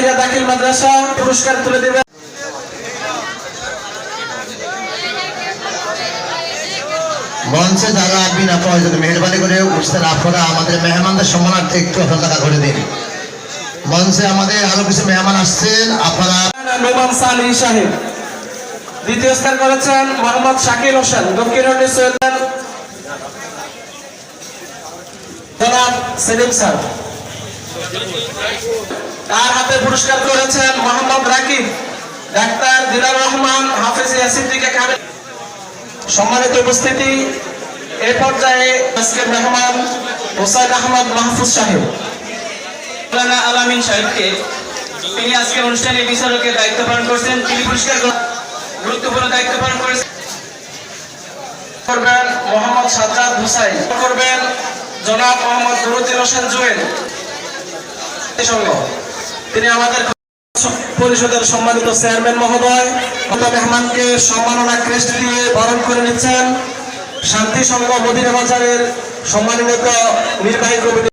জাহিরা দাখিল মাদ্রাসা পুরস্কার তুলে দেবেন। মঞ্চে যারা বিনা প্রয়োজনে মেহরবানি করে উঠছেন আপনারা আমাদের মেহমানদের সম্মানার্থে একটু অপেক্ষা করে দিন। মঞ্চে আমাদের আরো কিছু মেহমান আসছেন, আপনারা। নোমান সালি সাহেব দ্বিতীয় স্থান করেছেন মোহাম্মদ শাকিল হোসেন দক্ষিণ সৈয়দান জনাব সেলিম স্যার। তার হাতে পুরস্কার করেছেন মোহাম্মদ রাকিব, ডাক্তার দিলার রহমান, হাফেজ সিদ্দিকা খালেদ। সম্মানিত উপস্থিতি, এ পর্যায়ে আজকের মেহমান হোসাইন আহমদ মাহফুজ সাহেব আলামিন সাহেবকে, তিনি আজকের অনুষ্ঠানে বিচারকের দায়িত্ব পালন করছেন। তিনি পুরস্কার গুরুত্বপূর্ণ দায়িত্ব পালন করেছেন। করবেন মোহাম্মদ সাজ্জাদ হুসাইন, করবেন জনাব মোহাম্মদ নুরুদ্দিন হোসেন জুয়েল। তিনি আমাদের পরিষদের সম্মানিত চেয়ারম্যান মহোদয় মেহমানকে সম্মাননা ক্রেস্ট দিয়ে বরণ করে নিচ্ছেন। শান্তি সংঘ মদিনা বাজারের সম্মানিত নির্বাহী কমিটি